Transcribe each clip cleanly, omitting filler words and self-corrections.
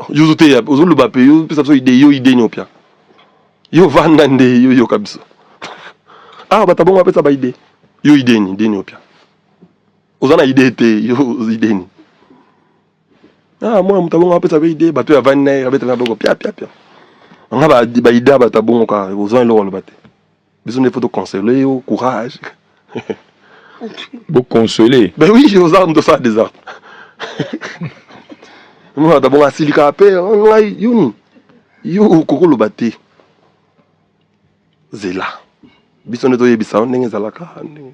Yo zote ya ozolu bape yo pesa so idée nyopia. Yo vandande yo kabisa. Ah batabongo pesa ba idée. Yo idée nyopia. Ozana idée te yo idée ni. Ah moi mutabongo pesa ba idée bato ya vanne rabeta na bongo pia. On ba idée batabongo ka ozana lo lo bate. Besoin de photos consoler au courage. Vous consoler. Ben oui, j'ai aux armes de ça des armes. Moi d'abord à silika paix, yo koko lo bate. Zela. Besoin de toyer bisa ndenge zalaka ndenge.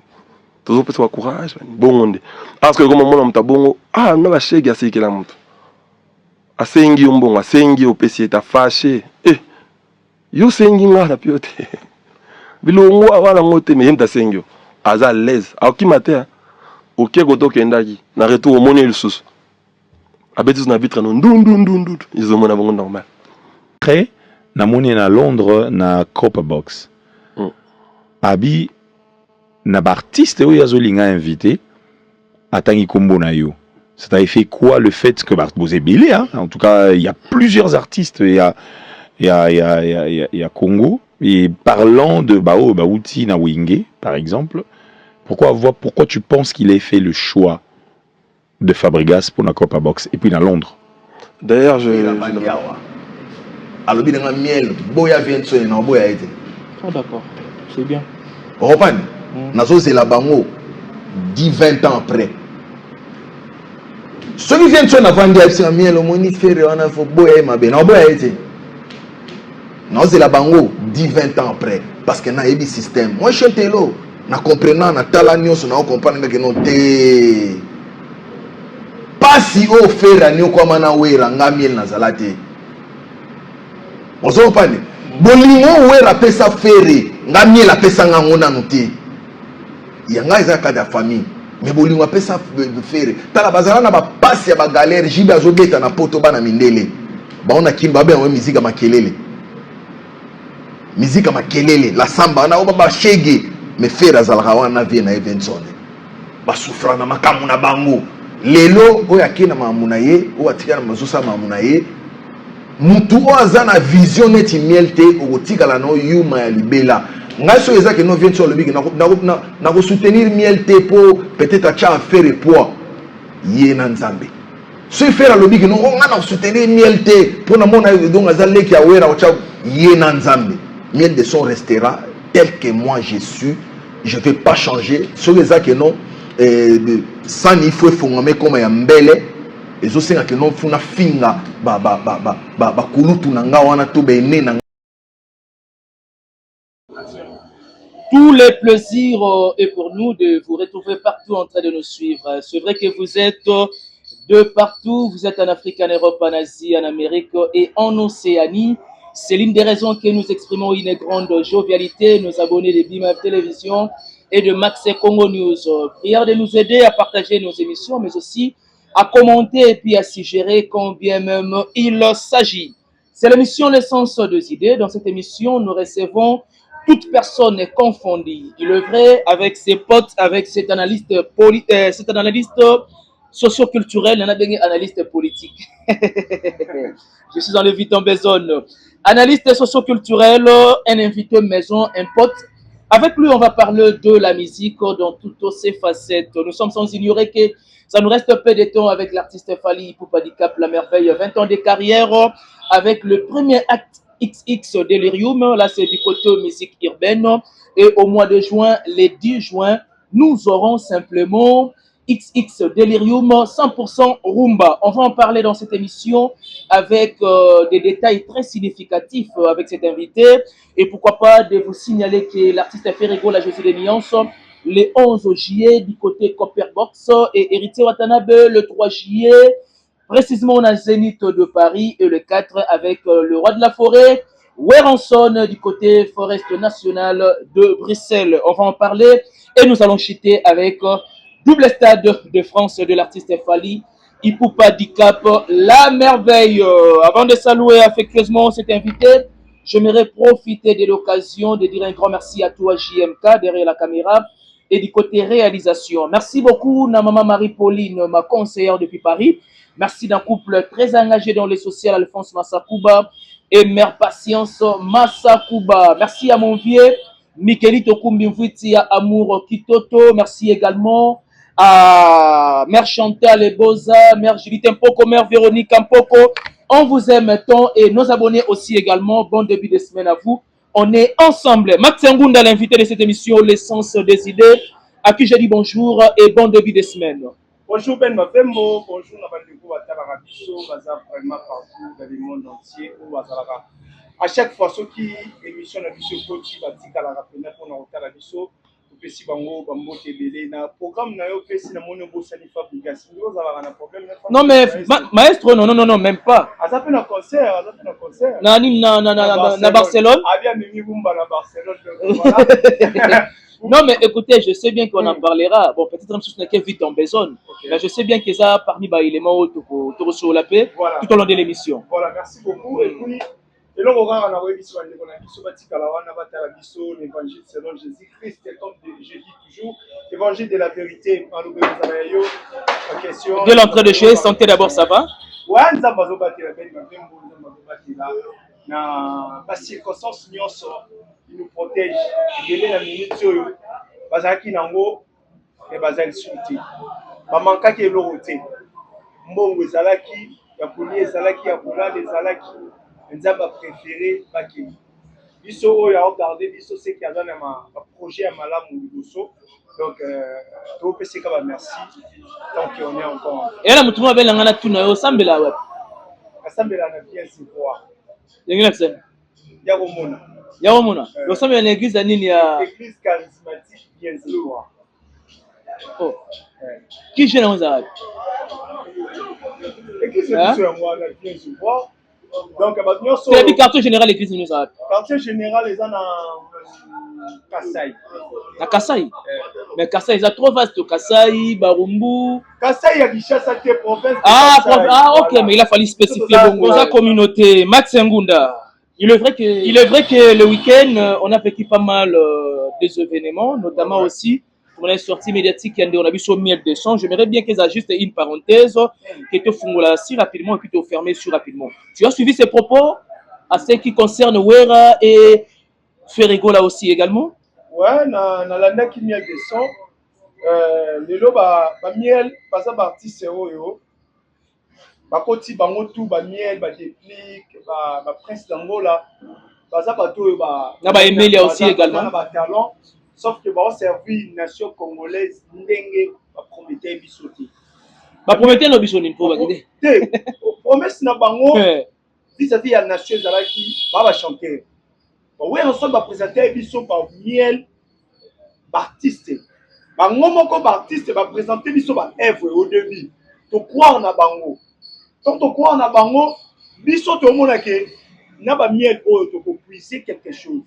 Tozo pesa courage bon onde. Parce que comme mon mutabongo ah na ba shege asikela mtu. Asengi umbongo, asengi opesi ta fâché. Yo sengi ngala piote. Bilongo wala ngote me yemta sengyo aza à l'aise aoki matin oké koto kendaki na retour au moni le sous abetis na vitre no ndundundundu ils ont mona bongo normal après na moni na Londres na Copper Box abi na artiste oyo azolinga invité atangi kombo na yo ça t'a fait quoi le fait que vous êtes belé hein en tout cas il y a plusieurs artistes il y a Congo. Et parlant de Baouti na Wingé, par exemple, pourquoi tu penses qu'il ait fait le choix de Fabregas pour la Copper Box et puis dans Londres? D'ailleurs, alors bien dans miel, boya vient sur na boya été. Ah d'accord, c'est bien. Repan, nazo c'est la bango 10-20 ans après. Ceux qui viennent sur na vendre c'est miel au moni faire on a faut boya ma ben na boya été. Non, c'est la bango 10-20 ans après. Parce que na ebi système. Moi, je suis là. Na comprenant, na talanyo, na comprendre que non te. Pas si au faire anyo comme na wera ngamiel na zalate. On s'en parle. Bolingo wera pesa faire ngamiel la pesa ngona noté. Yanga ezaka da famille. Mais bolingo pesa faire. Tala bazala na ba passe ya ba galère jiba zobeta na poto bana mindele. Ba on a kimba ben musique makelele. Musique makelele la samba na oba shege me fera zalaka wana vie na Evenson ba souffra na makamu na bango lelo oya kina mamuna ye o atika na mazusa mamuna ye mutu oza na vision neti mielte okotika la no yuma ya libela ngai so ezake no Evenson le bigi na ko soutenir mielte po peut-être acha faire poids ye na nzambe so fera le bigi no on na soutenir mielte po na mona donc azaleki awera ocha ye na nzambe. Miel de son restera tel que moi je suis. Je ne vais pas changer. Sur les actes non, sans il faut fonder comme un mbele. Et je sais que non, faut na finga kulutu nanga wana to bene nanga. Tout le plaisir est pour nous de vous retrouver partout en train de nous suivre. C'est vrai que vous êtes de partout. Vous êtes en Afrique, en Europe, en Asie, en Amérique et en Océanie. C'est l'une des raisons que nous exprimons une grande jovialité, nos abonnés de BIMAF Télévision et de Max Congo News. Prière de nous aider à partager nos émissions, mais aussi à commenter et puis à suggérer quand bien même il s'agit. C'est l'émission L'essence des idées. Dans cette émission, nous recevons toute personne confondue. Il est vrai avec ses potes, avec cet analyste socioculturel, il y en a des analystes politiques. Je suis dans le Vuitton Bezone. Analyste socioculturel, un invité maison, un pote. Avec lui, on va parler de la musique dans toutes ses facettes. Nous sommes sans ignorer que ça nous reste peu de temps avec l'artiste Fally Ipupa Dicap, la merveille, 20 ans de carrière, avec le premier acte XX Delirium. Là, c'est du côté musique urbaine. Et au mois de juin, le 10 juin, nous aurons simplement XX Delirium 100% Rumba. On va en parler dans cette émission avec des détails très significatifs avec cet invité. Et pourquoi pas de vous signaler que l'artiste Ferrigo, la Josie des Nuances, le 11 juillet du côté Copperbox et Héritier Watanabe le 3 juillet, précisément on a Zénith de Paris et le 4 avec le Roi de la Forêt, Weranson du côté Forest National de Bruxelles. On va en parler et nous allons chuter avec double stade de France de l'artiste Fally Ipupa Dicap, la merveille. Avant de saluer affectueusement cet invité, j'aimerais profiter de l'occasion de dire un grand merci à toi JMK derrière la caméra et du côté réalisation. Merci beaucoup à maman Marie-Pauline, ma conseillère depuis Paris. Merci d'un couple très engagé dans les social, Alphonse Massakuba et Mère Patience Massakuba. Merci à mon vieux Mikelito Kumbimviti à Amour Kitoto. Merci également à Mère Chantal Eboza, Mère Judith Mpoko, Mère Véronique Mpoko. On vous aime tant et nos abonnés aussi également. Bon début de semaine à vous. On est ensemble. Max Ngunda, l'invité de cette émission, l'essence des idées, à qui je dis bonjour et bon début de semaine. Bonjour Ben Mavembo, bonjour Nabandeko Watala Biso, Baza vraiment partout dans le monde entier où Bazalaka. À chaque fois, ceux qui émission la Biso Koti, Batika la Rapena pour nous la Biso, Pesi Bango, Bambo Tebele, na programme na yo Pesi na Monobo Sanifa Bigas. Nous avons un problème. Non mais maestro, non, même pas. À ça fait un concert, Na Barcelone. Ah bien, Mimi Bumba na Barcelone. Voilà. Non, mais écoutez, je sais bien qu'on en parlera. Bon, peut-être même si ce n'est que vite en besogne. Okay. Mais je sais bien que ça, parmi les éléments sur la paix, voilà, tout au long de l'émission. Voilà, merci beaucoup. Et puis, et là, on va avoir l'émission, on a l'émission, l'évangile selon Jésus-Christ, comme je dis toujours, évangile de la vérité. De l'entrée de chez, santé d'abord, ça va? Ouais, nous avons battu la belle, na pas circonstance nyonso il nous protège délai la minute oyo bazaki nango et bazali suti ba mankaki elorote mbongo ezalaki ya kolia ezalaki ya kolala ezalaki nzamba préféré bakini biso oyo a regardé biso c'est qu'il y a dans un projet à malamu liboso donc to pesi ka ba merci tant qu'on est encore et là mutu mwa bela ngana tuna yo sambela wa asambela na bien se voir L'église Yawomona. Nous sommes une église à Ninia. Église charismatique bien sûr. Oh. Qui gêne dans ça? Église de moi bien sûr. Donc maintenant sur. C'est le quartier général l'église de nous a. Quartier général les en Kasai. À Kasai. Mais Kasai ils a trop vaste Kasai, Barumbu. Kasai y a Kinshasa qui est province. Ah OK, mais il a fallu spécifier bon sa communauté. Max Ngunda. Il est vrai que le week-end on a vécu pas mal des événements, notamment aussi on a une sortie médiatique qui on a vu sur miel de son. J'aimerais bien qu'ils ajustent une parenthèse qui te fungula si rapidement et puis te fermer si rapidement. Tu as suivi ces propos à ce qui concerne Wera et Ferrigo là aussi également? Ouais, na landa qui miel de son. Lelo ba miel pas ça artiste yo. Ba koti bango tout ba miel ba déplique ba prince d'Angola. Ba ça ba to ba na ba Emilia aussi également. Ba talent. Sauf que ba servi une nation congolaise ndenge ba promettait bisoti. Ba promettait no bisoni pour ba gide. Promesse na bango vis-à-vis ya nation zalaki ba chanter. Ba ouais ensemble ba présenter biso ba miel artiste. Ba ngomoko ba artiste ba présenter biso ba œuvre au début. To croire na bango. Quand on croit en bango, biso to mona ke na ba miel oyo to ko puiser quelque chose.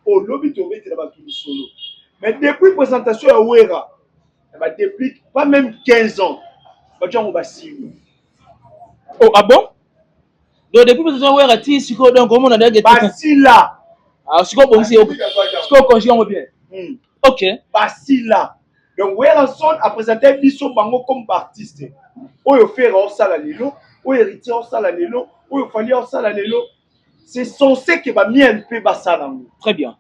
Au lobby to mettre la battu solo. Mais depuis présentation à Wera, bah depuis pas même 15 ans, bah tu on va signer. Oh ah bon? Donc depuis présentation à Wera ti siko donc comment on a dit Basila. Ah siko bon si siko conjugué bien. OK. Basila. Donc Wera son a présenté biso bango comme artiste. Oyo faire au sala lelo, oyo héritier au sala lelo, oyo fali au sala lelo. C'est censé que ba miel pe basala. Très bien.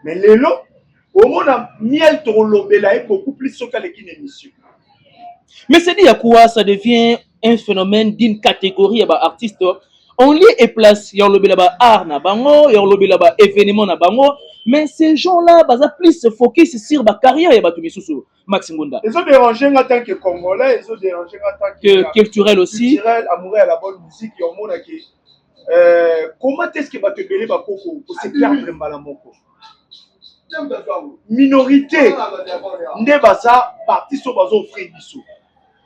Mais lelo, au monde a miel to lobela est beaucoup plus soka les émission. Mais c'est dit à quoi ça devient un phénomène d'une catégorie ba artiste. On lit et place y a lobela ba art na bango, y a lobela ba événement na bango, mais ces gens-là baza plus se focus sur ba carrière ya ba to bisusu. Max Ngunda. Ils ont dérangé en tant que Congolais, ils ont dérangé en tant que culturel aussi. Culturel, amoureux à la bonne musique, ils ont montré que comment est-ce que va te belé ba koko pour se perdre mbalamoko. Minorité, nde baza parti sur bazo offrir biso.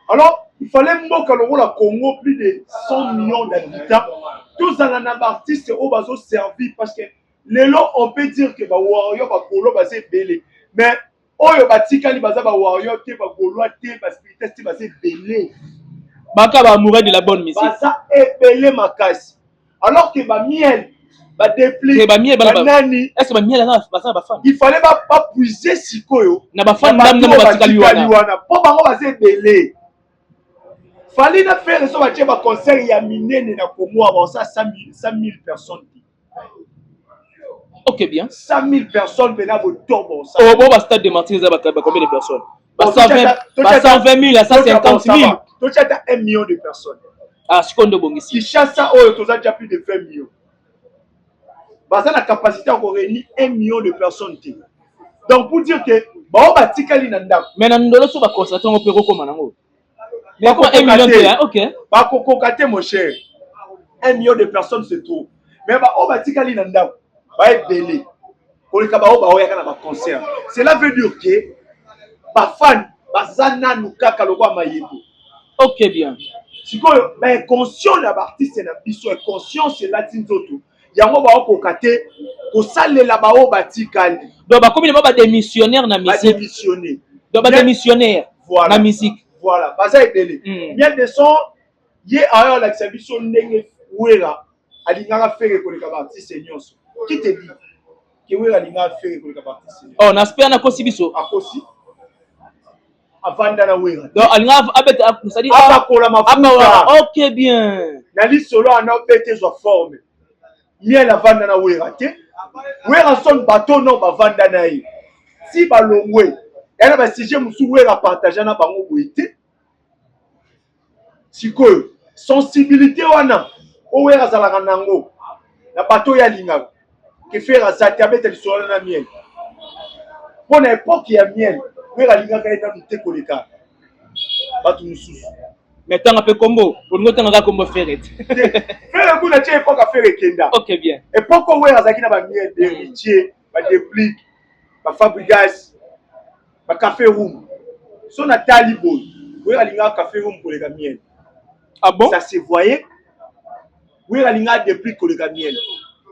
Alors, il fallait mboka le la Congo plus de 100 millions d'habitants. Tous les artistes au bazo servi parce que lelo on peut dire que ba warrior ba kolo bazé belé. Mais oyo batikali baza ba warrior te ba golois te ba spirites te bazé belé. Baka ba amoureux de la bonne musique. Baza belé makasi. Alors que ba miel ba déplique ba miel ba nani est-ce que ba miel là baza ba fan. Il fallait pas puiser sikoyo na ba fan ndam na batikali wana. Po bango bazé belé. fallait na faire so batie ba concert ya minene na Congo avant ça 100 000 personnes. Ok, bien. 100 000 personnes venaient au tombeau. Oh, bon, stade de Martinique, combien de personnes? 120 000 à 150 000. Tu as 1 million de personnes. Ah, je compte bon ici. Kinshasa, tu as déjà plus de 20 millions. Parce que la capacité à réunir 1 million de personnes. Donc, pour dire que, mais dans le cas où constater on peut recommander. Mais quoi 1 million, ok. Bah, kokate, mon cher. 1 million de personnes, c'est tout. Mais on va dire qu'il y a un belé. Cela veut dire que les fans, ok, bien. Si vous êtes conscient de l'artiste, c'est conscient de l'artiste. Yango ba kokate ko salela ba o batikali. Donc ba comme il ba démissionnaire na musique. Démissionner. Donc ba démissionnaire na musique. Voilà, parce que belé. Bien de son yé ayo la exhibition ndenge wera alingaka faire ko le artiste nyonso. Qui te dit que wera alingaka faire ko le artiste? Oh, na spia na kosi biso. Akosi. Avanda na wera. Donc alingaka abeta ça dit abakola mafuta. OK bien. Na li solo ana bete zo forme. Miel avanda na wera te. Wera son bateau non bavanda na ye. Si balongwe, yana ba sujet musu wera partager na bango boité. Sikoyo, sensibilité wana o wera zalaka nango. Na bateau ya linga. Ke faire zati abeta li solo na miel. Pour époque ya miel, wera linga ka eta te koleka. Batu mususu. Mais tant un peu combo, pour nous tant un combo ferret. Faire coup na tie époque à faire kenda. OK bien. Époque où azaki na ba miel d'héritier, ba déplique, ba Fabregas, ba café room. Son na talibo, où alinga café room pour les miel. Ah bon? Ça se voyait. Où alinga déplique pour les miel.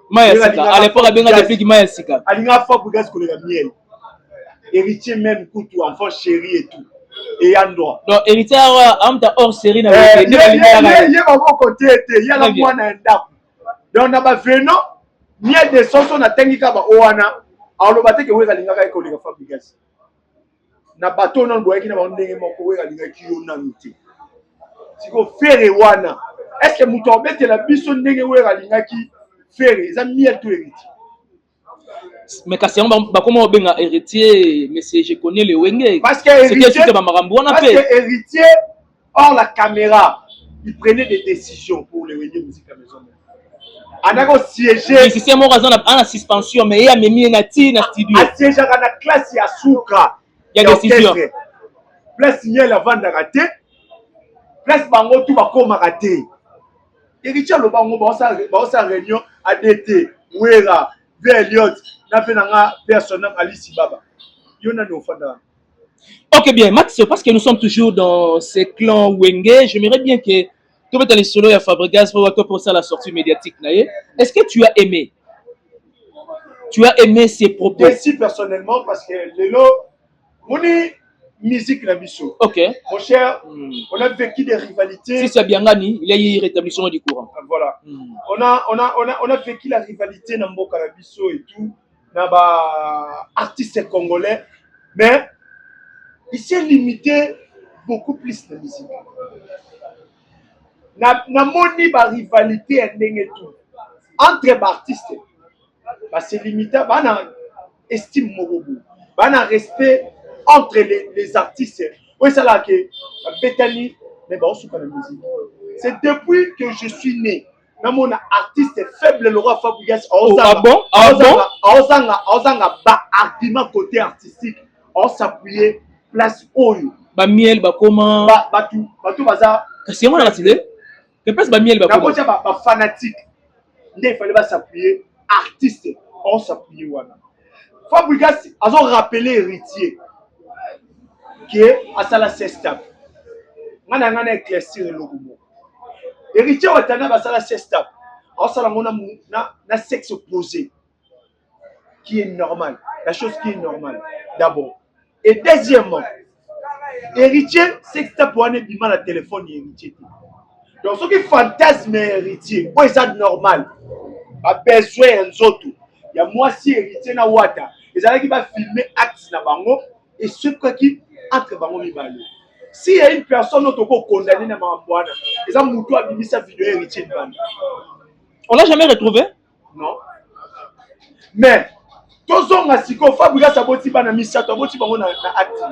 Maïsika, à l'époque alinga déplique maïsika. Alinga Fabregas pour les miel. Héritier même coutou enfant chéri et tout. Et Android. Donc héritier amta hors série na il y a mon côté il y a la moi na ndako. Donc na ba veno miel de soso na tengika ba owana alo bateke weka lingaka eko linga Fabregas. Na bateau non boyaki na ba ndenge moko weka linga kiyo na miti. Siko fere wana. Est-ce que muto obete la biso ndenge weka linga ki fere za miel tout héritier. Mais kasi ba comment benga héritier mais je connais le wenge parce que héritier c'était ba marambo wana parce que héritier hors la caméra il prenait des décisions pour le wenge musique à maison anako siéger si c'est mon raison en suspension mais il y a memi na studio a siéger na classe ya suka il y a décision place miel avant de rater place bango tout ba koma rater héritier lo bango ba sa réunion à DT wera Elliot n'a fait un personnage Alice Baba. Ok bien, Max, parce que nous sommes toujours dans ces clans Wenge, j'aimerais bien que tu mettes les solos à Fabregas pour ça la sortie médiatique. Est-ce que tu as aimé? Tu as aimé ses propos? Merci personnellement parce que mon musique la mission. Ok. Mon cher, on a vécu des rivalités. Si c'est bien gagné, il y a eu rétablissement du courant. Voilà. On a vécu la rivalité dans Mboka la biso et tout, dans artistes congolais, mais il s'est limité beaucoup plus la musique. Na moni ba rivalité et tout entre artistes. Bah c'est limité, bah na estime morobo, bah na respect entre les artistes. Oui, c'est là que Bethany, mais bon, c'est pas la musique. C'est depuis que je suis né. Même mon artiste faible, le roi Fabregas. Ah bon? Ah bon? Bah, argument côté artistique, on s'appuyait place Oyo. Bah, miel, bah, comment? Bah, tout, baza. C'est moi la télé? Que place, bah, miel, bah, comment? Bah, fanatique. Il fallait pas s'appuyer. Artiste, on s'appuyait, voilà. Fabregas, ils ont rappelé héritier. Qui est à ça la sextape. On a éclairci le logo. Héritier au Tana à ça la sextape. En ça na sexe opposé qui est normal, la chose qui est normale d'abord. Et deuxièmement, héritier sextape pour aller bima la téléphone héritier. Donc ce qui fantasme héritier, quoi ça normal. A besoin en autres. Il y a moi si héritier na wata. Les gens qui va filmer acte na bango et ce qui entre bango mibale. s'il y a une personne qui est condamnée dans ma et ça Moutou a mis sa vidéo héritier de bande. On l'a jamais retrouvé? Non. Mais tozonga siko Fabregas aboti bana misato aboti bango na acte.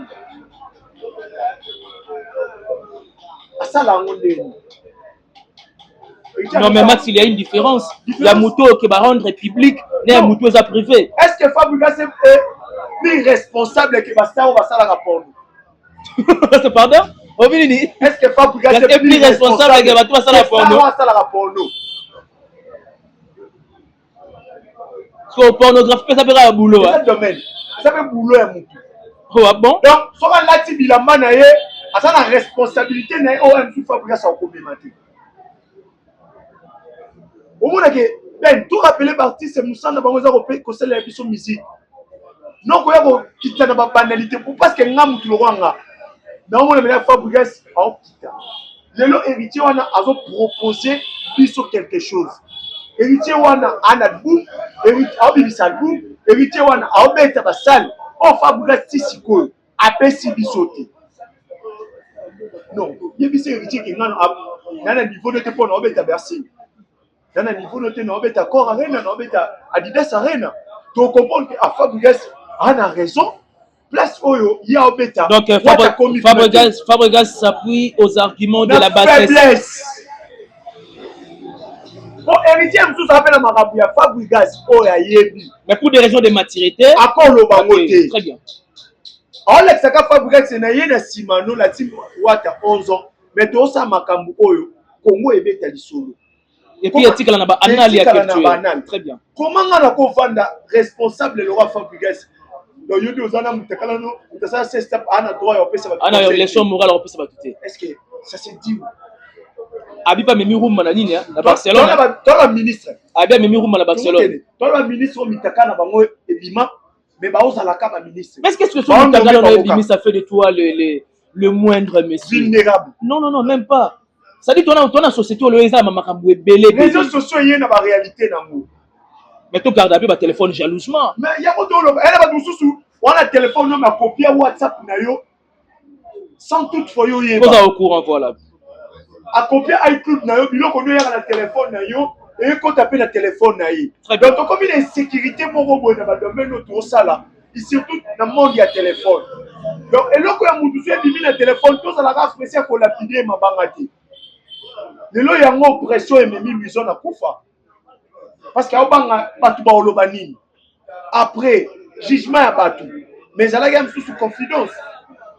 Asala ngondeni. Non mais Max, il y a une différence. La moto qui va rendre public, la moto est privée. Est-ce que Fabregas est plus responsable que Basta ou Basta la rapport? C'est pardon? Est-ce que Fabregas est plus responsable que Basta la rapport? Parce que pornographe, ça peut être un boulot. C'est un domaine. Ça peut être boulot et moutou. Oh, bon? Donc, si on a lati bilamba na ye, asa la responsabilité na ye OM Fabregas a complémenté. Au moins que ben tout rappeler l'artiste Moussa na bango za ko sala biso musique. Non ko ya ko kitana ba banalité pour parce que ngam tu loranga. Na on le Fabregas a kita. Lelo héritier wana azo proposer biso quelque chose. Héritier wana ana boum, héritier a bibisa boum, héritier wana a obeta ba salle. On Fabregas tisiko apesi bisoté. Non, yebisa héritier ki ngana na niveau de te pona obeta Bercy. Dans un niveau noté, on va être Cor Arena, on va être Adidas Arena. Tu comprends que Fabregas a raison. Place Oyo, il y a Obeta. Donc Fabregas s'appuie aux arguments de la faiblesse. Bon, héritier, je vous rappelle à Marabouya, Fabregas, Oya Yebi. Mais pour des raisons de maturité. Accord le bangoté. Très bien. Alex Saka Fabregas, c'est na Simano, la team Wata 11 ans. Mais tu as Makambu Oyo, Congo et Beta Solo. Et puis, il y a très bien. Comment on a vendre responsable le roi Fabregas? Donc, il y a des gens qui ont les leçons morales, on peut se battre. Est-ce que ça se dit? Abiba Memiroum Mananine, à Barcelone. Dans la ministre. Abiba Memiroum à Barcelone. Dans la ministre, Mitaka Bango et Bima, mais Baos à la cama ministre. Est-ce que ce que Mitaka et Bima, ça fait de toi le moindre monsieur? Vulnérable. Non, même pas. Ça dit, ton société, on le les réseaux sociaux, il y a une réalité dans nous. Mais tu gardes un téléphone jalousement. Mais il y a on a un téléphone, on a copié WhatsApp, sans toutefois, il y a au courant, voilà. A copier iCloud, il y a un téléphone, et quand tu appelles le téléphone, donc comme il y a une sécurité pour vous, dans le domaine de ça là, et surtout dans le monde, il y a téléphone. Donc, et là, quand il y a un téléphone, tout ça, la race, c'est pour lapider ma bangati. Les lois, il y a une pression et même ils ont kufa. Parce qu'il y a Batu Baolobani. Après, jugement à Batu. Mais il y a une sous confidence.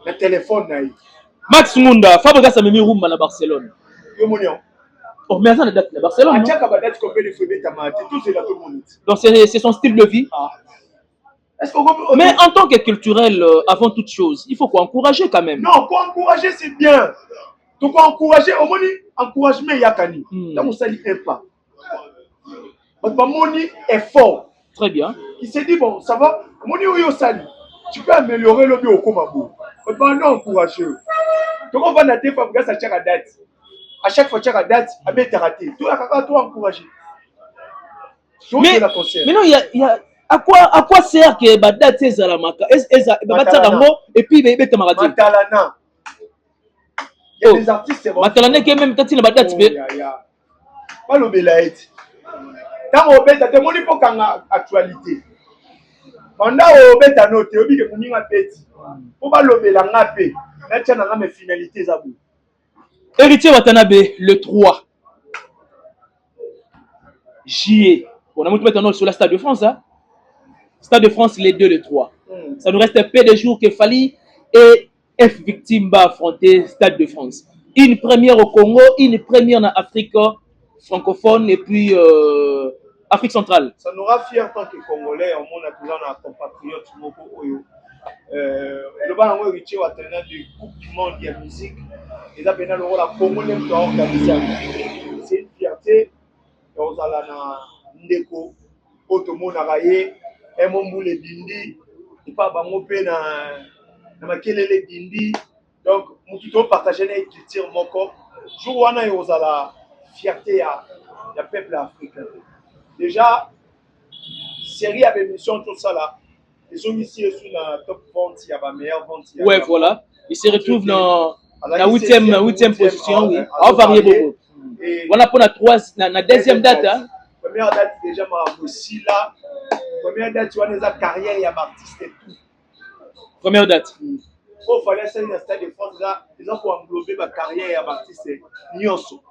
Le téléphone. Max Munda, Fabregas a mis room à Barcelone. Oh, mais ça, la date de Barcelone. Donc, c'est son style de vie. Mais en tant que culturel, avant toute chose, il faut quoi encourager quand même. Non, quoi encourager, c'est bien. Donc, encourager, au moins, encouragement, il y a Kani. Dans mon sali, un pas. Votre moni est fort. Très bien. Il s'est dit, bon, ça va, moni ou yo sali. Tu peux améliorer le bio au Komabo. Votre moni encourager. Donc, on va noter Fabregas à chaque date. À chaque fois, chaque date, à bien raté. Toi, encourager. Mais non, il y a. À quoi sert que Badat c'est la marque et puis il est Matalana. Il y a des artistes, c'est bon. Matalana qui est même tati na Badat. Pas le belaït. Quand on bête, tu montres pour qu'on a actualité. Pendant on bête à noter, on dit que on y a petit. Pour pas le belanga pe. Là tu as mes finalités zabou. Héritier Watanabe le 3 juillet. On a monté maintenant sur la Stade de France hein. Stade de France, les 2, les 3. Ça nous reste peu de jours que Fali et F Victime va affronter Stade de France. Une première au Congo, une première en Afrique francophone et puis Afrique centrale. Ça nous rend fiers en tant que Congolais, au monde a toujours un compatriote Moko Oyo. Le bas en héritier va tenir du Coupe du Monde de musique. Et là, maintenant, le rôle à Congolais doit organiser. C'est une fierté. Nous allons Ndeko, Otomo Naraye. Et mon boule dindi, il pas bango pe na makelele dindi. Donc, nous tout partager les cultures moko. Jour wana yo la fierté ya peuple africain. Déjà série avec mission tout ça là. Ils ont ici sur la top vente, il y a la meilleure vente. Ouais, voilà. Ils se retrouvent dans La huitième position, oui. On va varier beaucoup. Voilà pour la deuxième date. Hein. Première date, déjà, aussi là. Première date, tu vois, les carrières, il y a artiste et tout. Première date. Il fallait faire une stade de France là, ils ont pour englober ma carrière et artiste et Nyonso.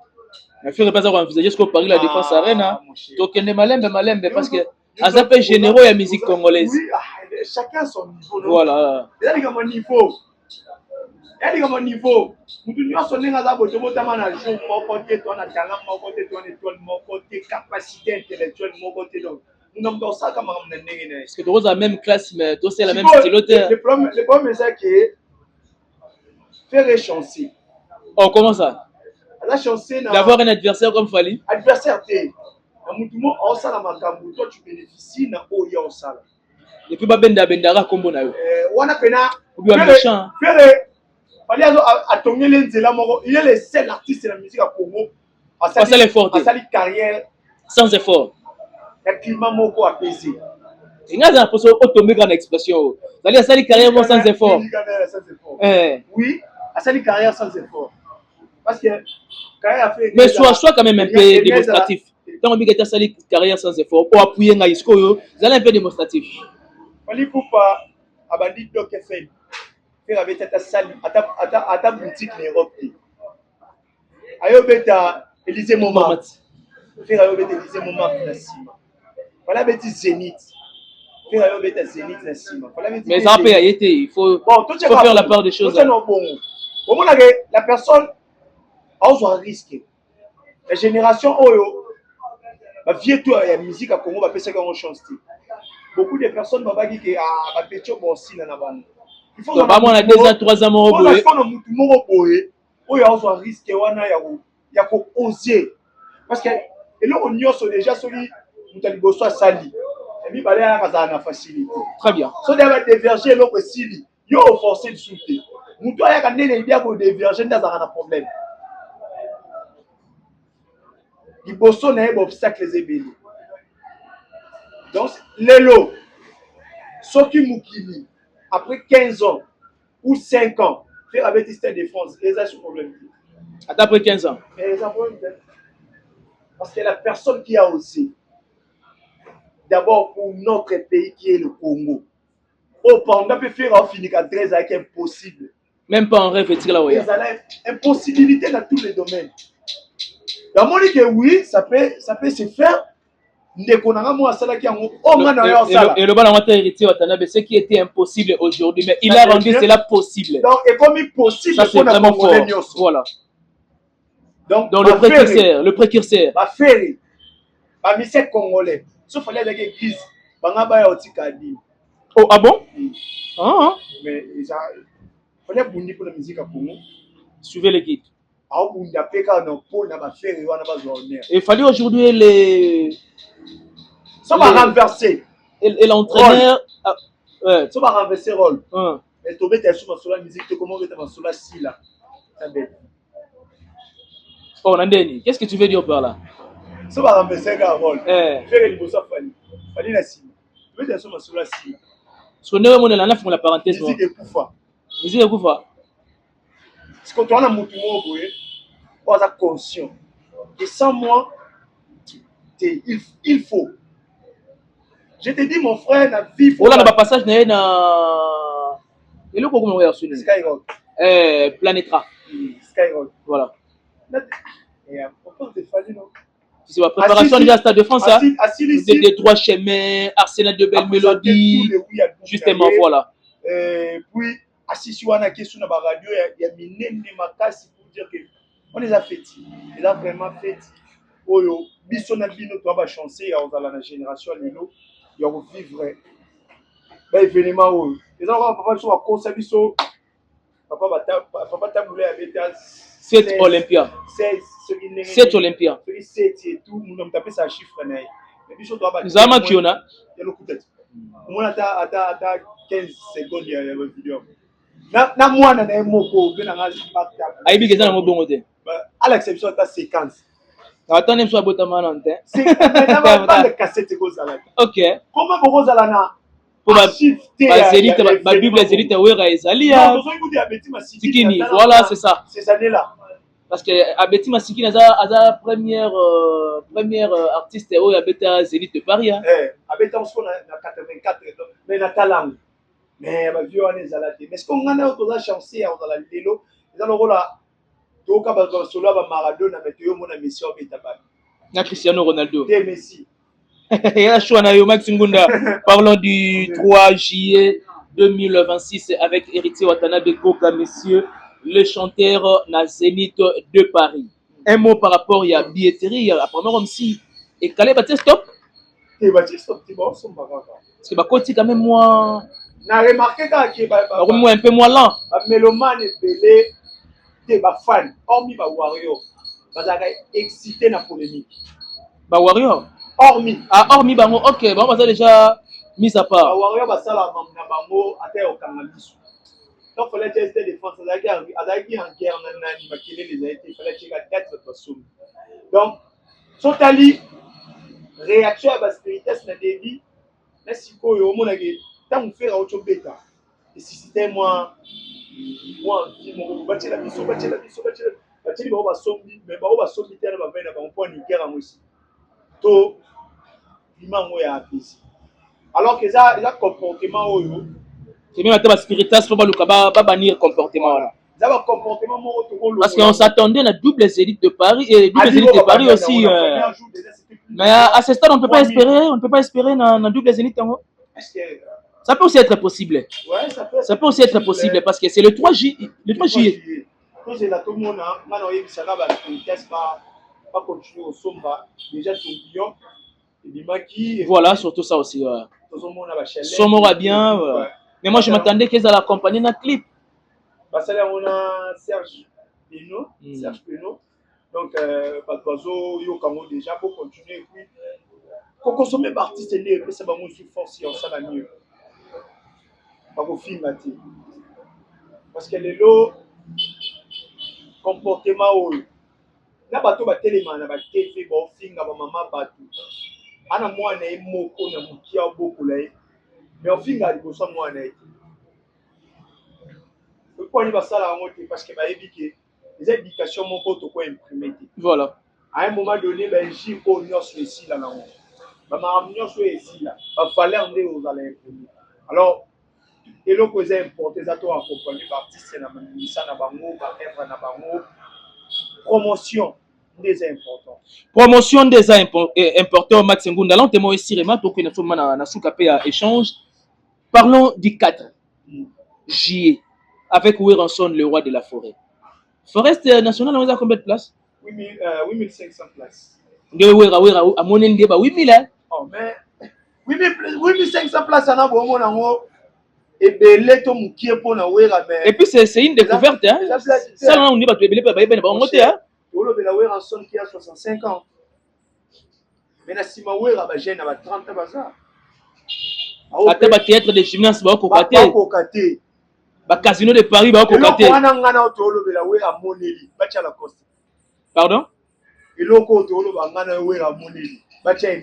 Il faut pas envisager ce qu'on parle la défense arena. Donc, il y a malembe parce que à appels généraux, il y a musique congolaise. Oui, chacun son niveau. Voilà. Il y a des niveau. Il y a des niveau. Nous sommes dans la boîte, nous sommes dans le jeu, mon côté, ton talent, mon côté, ton étoile, mon côté, capacité intellectuelle, mon côté. Donc, nous sommes dans ça comme on est né. Parce que tu as la même classe, mais tu as la même styloteur. Le problème, c'est que faire chancer. Oh, comment ça? La chancer d'avoir un adversaire comme Fali. Adversaire, toi tu bénéficies na oya osala. Et puis bendara kombo na yo. Wana pena. Ou bien méchant. Fali a tourné l'enzela moko. Il est le seul artiste de la musique à Congo. A sali carrière sans effort. Un climat moko apaisé. Il y a une personne qui tombe en expression. C'est-à-dire sali carrière sans effort. Oui, a sali carrière sans effort. Parce que mais soit quand même un peu démonstratif. Tant que tu as sali carrière sans effort pour appuyer na isko yo, c'est un peu démonstratif. Fali Poupa abandi Doc FM. Faire avec ta salle à ta boutique en Europe. Ayo beta Élysée Montmartre. Faire ayo beta Élysée Montmartre na sima. Voilà beti Zénith. Faire ayo beta Zénith na sima. Mais ça peut y être, il faut faire la part des choses. Au moment la personne a un risque. La génération Oyo, la vie de la musique à Congo va faire ça comme chance. Beaucoup de personnes vont dire que ah pécho bon si na bande. Il faut pas moi na 2 ans 3 ans mo boye. Il faut na mutu moko boye. Oyo a un risque wana ya ko oser. Parce que eloko nyonso déjà celui mutali boso sali. Et puis balé na kaza na facilité. Très bien. So deba diverger eloko sili. Yo forcer le souté. Mutu aya ka nene idea ko diverger ndaza na problème. Il bosse sur les obstacles ébélés. Donc, Lélo, Soki Moukini, après 15 ans ou 5 ans, faire avec le Stade de France, et ça, c'est un problème. Après 15 ans. Parce que la personne qui a osé, d'abord pour notre pays qui est le Congo, pendant que faire un fini à 13 ans, c'est impossible. Même pas en rêve, c'est là où il y a. Impossibilité dans tous les domaines. Dans mon dit que oui, ça peut se faire. Et le bon ce qui était impossible aujourd'hui, mais il a rendu cela possible. Donc, et comme possible, ça c'est vraiment fort. Voilà. Donc le précurseur. Ma ferry, ma mission congolais. Sauf fallait avec l'église. Bangaba otikadi. Oh ah bon? Ah. Mais ça, fallait bundi pour la musique à Congo. Suivez les guides. Il fallait aujourd'hui les. Ça va renverser. Et l'entraîneur. Ça va renverser rôle. Mais tu mets sur la musique, tu commences à sur la scie là. Oh Nandeni, qu'est-ce que tu veux dire par là? Ça va renverser un rôle. Faire les bossons fallait la scie. Tu mets sur la scie. Parce que nous on est là, on la parenthèse. Musique est Koufa. Musique est Koufa. Parce que toi, on a mon tour, on est conscient. Et sans moi, il faut. Je te dis, mon frère, la vie. On a un passage dans. Et le comment on va sur Skyrock. Planétra. Skyrock. Voilà. Et pourquoi tu fallait, non? C'est la préparation du Stade de France. Des 3 chemins, Arsenal de belles mélodies. Justement, voilà. Puis, assis sur la question de la radio, il y a minene makasi pour dire que on les a fait. Ils ont vraiment fait. Oyo, bisona bino to ba chancer à la génération lelo, il y a vivre ba événement oyo. Ils ont papa sur à concert biso. Papa taboulé avec 7 Olympia. 7 Olympia. 7 et tout, nous avons tapé ça chiffre na. Mais biso to ba. Nous avons kiona. Il y a le coup de tête. On a 15 secondes il y a la vidéo. Na mwana na moko be na impact aibi keza na mobongo te à l'exception ta séquence attendez soit botama non te c'est pas de cassette ko zala OK comment boko zala na Ma Bible Zélite, voilà, c'est ça. Ces années-là. Parce que Abeti Masiki a première artiste où Abeta Zélite de Paris. Abeta on se connaît en 84, mais na talang. Mais ma vie on est zalate. Mais ce qu'on a autour chancé on dans la lelo, ils ont là to ka ba solo ba Maradona mais to mona Messi au Betabal. Na Cristiano Ronaldo. Des Messi. Il y a choix na yo Max Ngunda. Parlons du 3 juillet 2026 avec Héritier Watanabe Goga, messieurs, le chanteur na Zénith de Paris. Un mot par rapport à la billetterie, apparemment comme si et Calais Baptiste stop. Et Baptiste stop, c'est bon, son bagage. Parce que bah côté quand même moi. Na remarqué que moi un peu moins lent. Mélomane belé, t'es ba fan, hormis ba Warrior, bazaka excité na polémique. Ba Warrior. Hormis. Ah hormis bango, ok, bon ça déjà mis à part. Ba Warrior ba sala na bango ate au Kangamisu. Donc fallait tester défense, azaki en guerre na nani makile les a été fallait checker tête de somme. Donc Sotali réaction à Baspiritas na débit, na sikoyo mona ke tant faire autre bêta. Et si c'était moi mon bâti la biso bâti ba sombi mais ba sombi tena ba vena ba point ni guerre aussi. To limango ya apesi. Alors que ça comportement oyo c'est même à Spiritas faut pas bannir comportement là. Ça va comportement parce qu'on s'attendait à la double Zénith de Paris et double Zénith de Paris aussi. Mais à ce stade on ne peut pas espérer na double Zénith tango. Ça peut aussi être possible. Ouais, ça peut aussi être possible parce que c'est le 3 juillet. Le 3 juillet. Quand j'ai là tout le monde maintenant il ça va pas continuer au somba déjà champion et Dimaki voilà surtout ça aussi. Somora bien. Mais moi je m'attendais qu'ils allaient l'accompagner dans le clip. Parce que là on a Serge Peno, donc Papazo yo Kango déjà pour continuer et puis pour consommer artiste né et puis ça va nous force en ça la mieux. Pas pour filmer parce que les lots comportement ou na bato ba téléma na ba TV ba finga ba mama bato ana mwana e moko na mukia beaucoup là mais au finga liboso mwana e pourquoi il va ça la honte parce que ba éduquer les éducations mon pote quoi imprimer voilà à un moment donné ben j'ai au nord ici là là ba maramnyo ici là ba fallait on est aux allez imprimer alors et le cause important ça to accompagner artiste na misa na bango ba œuvre na bango promotion des importants. Promotion des importants, Max Ngunda. Là, on te dit Sirema, donc nous sommes dans un échange. Parlons du 4 juillet avec Ouéranson, le roi de la forêt. Forest national, on a combien de places? 8500 places. À mon avis, 8000. Oh, mais 8500 places, on a bon moment. Et puis c'est une découverte. Hein? Ça, on dit que tu es Ouéranson qui a 65 ans. Mais si ma ouéra ba jeune à 30 ans. Ate ba théâtre de gymnase ba kokate. Ba casino de Paris ba kokate. Pardon?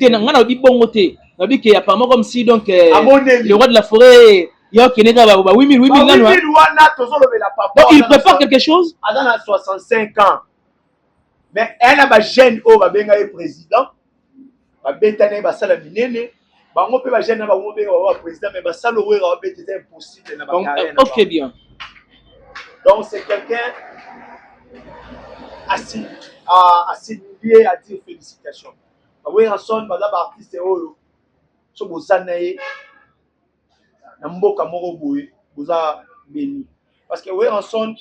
Ngana di bongo te. Na bi ke apparemment comme si donc le roi de la forêt donc il prépare quelque chose. Adam a 65 ans. Mais elle a ma jeune au Babenga président. Babetane basala minene. Bango pe ba jeune na bango be wa président mais basala we ra be c'est impossible na ba carrière. OK bien. Donc c'est quelqu'un assez lié à dire félicitations. Oui, Ranson bala ba artiste oyo. So bozanaye na mboka moko boye boza béni parce que Ouéranson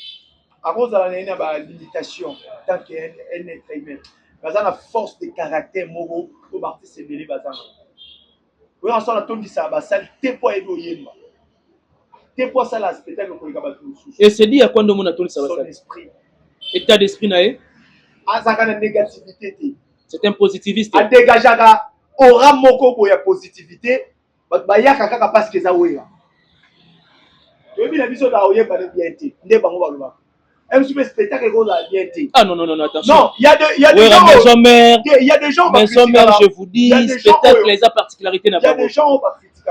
à cause de la limitation tant qu'un être humain baza na force de caractère moko pour artiste belé baza Ouéranson a tondi ça ba sal te po ebo yemba te po ça la spectacle ko ikaba tout et c'est dit à quoi ndo mona tondi ça ba son esprit état d'esprit nae azaka na négativité c'est un positiviste a dégageaka aura moko boya positivité bayaka kaka parce que ça ouéra oui la vision da oyeba le bien té ndé bango baloba même si le spectacle ko la bien té ah non attention non il y a des gens je vous dis spectacle les particularités il y a des gens qui critiquent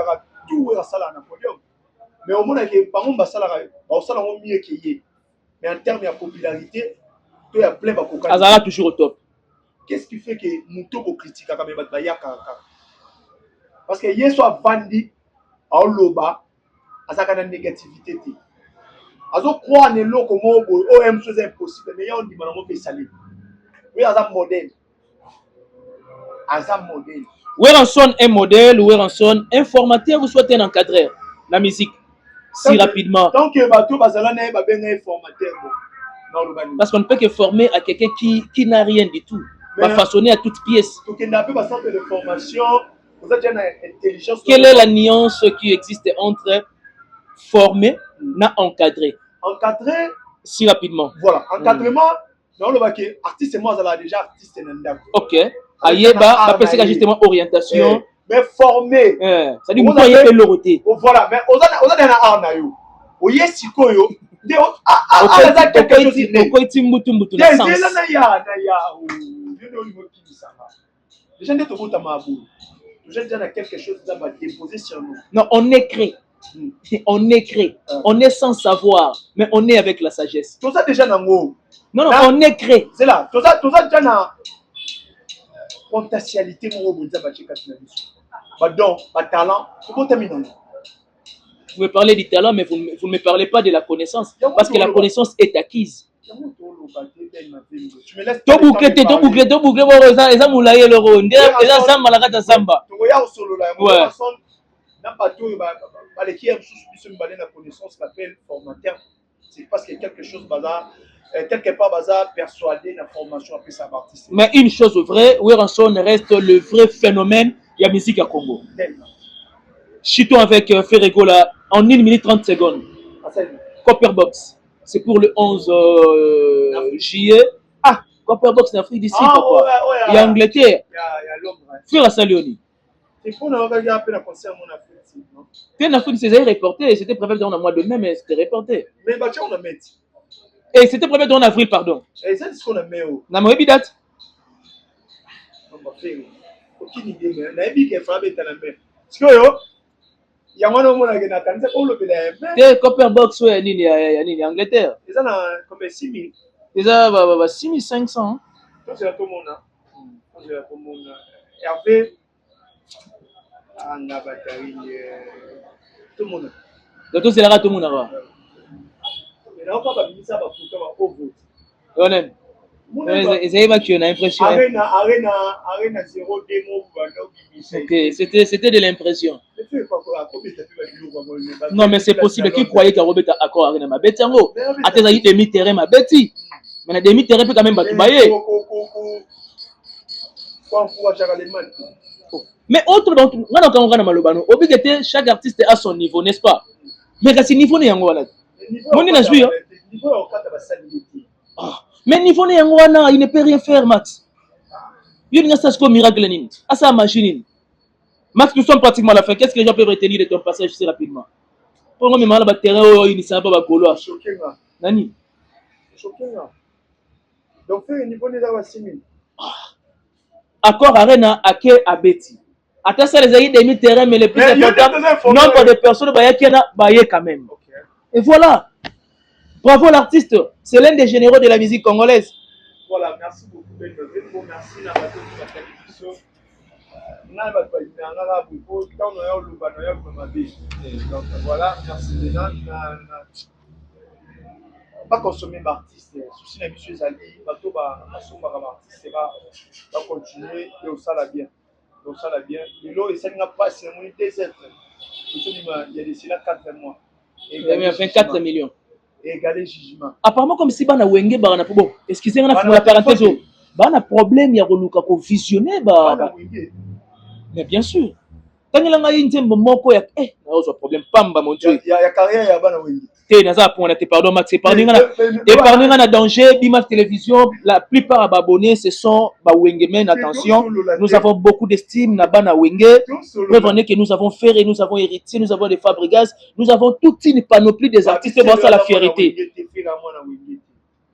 tout est à ça na podium. Mais au moins que par exemple ça là mieux que hier. Mais en termes de popularité, tu as plein de coca. Azala toujours au top. Qu'est-ce qui fait que Mouto critique quand même parce que hier soit Vandi à Loba à sa négativité. Azo croire ne lo comme OM chose impossible mais on dit malamo fait salir. Oui, Azam modèle. Azam modèle. Weranson un modèle, Weranson informateur ou soit un encadreur la musique si rapidement. Donc bateau bazala na ba ben informateur parce qu'on ne peut que former à quelqu'un qui n'a rien du tout. Va façonner à toute pièce. Donc il n'a pas centre de formation, vous avez une intelligence. Quelle est la nuance qui existe entre former et encadrer? Encadrer si rapidement. Voilà, encadrement, non le baquet artiste moi ça déjà artiste nanda. OK. Ayeba après c'est justement orientation. Mais former. Ça dit vous voyez l'autorité. Voilà, mais on a un art na yo. Oye sikoyo de a quelque chose de ko timbutu mbutu na sens. Na ya. Déjà net au tamabu. Déjà déjà quelque chose à déposer sur nous. Non, on est créé. On est créé. On est sans savoir, mais on est avec la sagesse. Tout ça déjà nango. Non, on est créé. C'est là. Tout ça déjà na potentialité mon bonza ba cheka na biso. Ba don, ba talent, faut terminer. Vous me parlez du talent, mais vous ne me parlez pas de la connaissance. Parce que la connaissance est acquise. To boucler, eza moulaye le ro. Eza samba la kata samba. Ouais. C'est parce que quelque part bazar persuadé la formation après sa partie. Mais une chose vraie, Weranson reste le vrai phénomène de la musique à Congo. Chito avec Ferrego là en 1 minute 30 secondes. Copperbox. C'est pour le 11 juillet. Ah, Copperbox en Afrique d'ici, papa. Il y a Angleterre. Il y a l'homme. Frère Salioni. C'est pour nous regarder un peu la concert en Afrique. Puis en Afrique, c'est reporté. C'était prévu dans le mois de mai, mais c'était reporté. Mais bah, on a mis. Et c'était prévu en avril, pardon. Et c'est ce qu'on a mis. Namoebi date. On va faire. Aucune idée, mais on a mis qu'il fallait mettre la main. Parce que yo. Il y a un moment où on a attendu pour le payer. Copperbox, ouais, il y a Angleterre. Ils ont combien 6 000. Ils ont 6 500. C'est tout le monde. Tout le monde. Hervé. Anga Batari. Tout le monde. Donc, c'est là tout le monde. Mais là, on va pas ça va pour au vote. On aime. Ils avaient qui on a l'impression. Arena 0 démo. Ok, c'était de l'impression. Non, mais c'est possible. Qui croyait qu'à Robert a accord Arena ma bête yango. À tes amis demi-terrain ma bête. Mais la demi-terrain peut quand même battre bailler. Mais autre donc on a malobano. Obligé chaque artiste à son niveau, n'est-ce pas? Mais à ce niveau n'est yango là. Mon n'a joué. Mais niveau n'est yango là, il ne peut rien faire Max. Il n'y a pas de miracle ni. À sa machine. Max, nous sommes pratiquement à la fin. Qu'est-ce que les gens peuvent retenir de ton passage si rapidement? Pour moi, même le terrain, il ne sait pas Golo. Choquant. Nani? Choquant. Donc, faire un niveau de 6 000. Accord Arena à qui à Betty. Attends, ça les a eu demi-terrain, mais le plus important, nombre de personnes qui ont quand même. Et voilà. Bravo l'artiste. C'est l'un des généraux de la musique congolaise. Voilà, merci beaucoup. Merci à donc voilà, merci déjà. Pas consommer l'artiste. Souci la mission Zali, bateau va continuer et au sala bien. Au sala bien. Et là, il n'a pas c'est mon désert. Il y a d'ici là 4 mois. Il y a 24 millions. Et égaler jugement. Apparemment, comme si Bana Wenge Barana Pobo. Excusez-moi, on a la parenthèse. Bana problème, il y a Roluka pour visionner. Mais bien sûr. Quand il y a un moment, il y a un problème. Pamba, mon Dieu. Il y a carrière, il y a Bana Wenge. Pardon, Max. Épargnez un danger. Bimax Télévision, la plupart d'abonnés, ce sont Wenge Men. Attention, nous avons beaucoup d'estime. Nabana Wenge. Preuve en est que nous avons Ferré, nous avons Héritier, nous avons des Fabregas, nous avons toute une panoplie des artistes. C'est ça la fierté.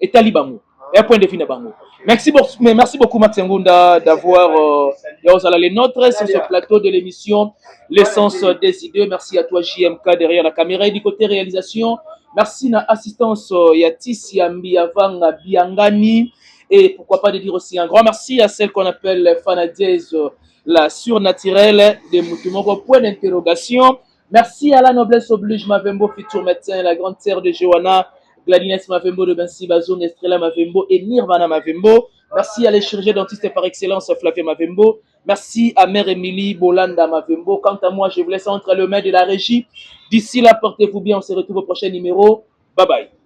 Et Talibamo. Et un point de fin de Bango. Merci beaucoup, Max Ngunda, d'avoir Yaozala les nôtres sur ce plateau de l'émission L'essence des idées. Merci à toi JMK derrière la caméra et du côté réalisation. Merci à l'assistance Yatis Yambi Avanga Biangani. Et pourquoi pas de dire aussi un grand merci à celle qu'on appelle Fanadiez, la surnaturelle des Moutumoko. Point d'interrogation. Merci à la noblesse oblige Mavembo, futur médecin, la grande sœur de Johanna, Gladines Mavembo de Bensi Bazoum, Estrella Mavembo et Nirvana Mavembo. Merci à les chirurgiens dentistes par excellence, Flavie Mavembo. Merci à Mère Émilie Bolanda Mavembo. Quant à moi, je vous laisse entre les mains de la régie. D'ici là, portez-vous bien. On se retrouve au prochain numéro. Bye bye.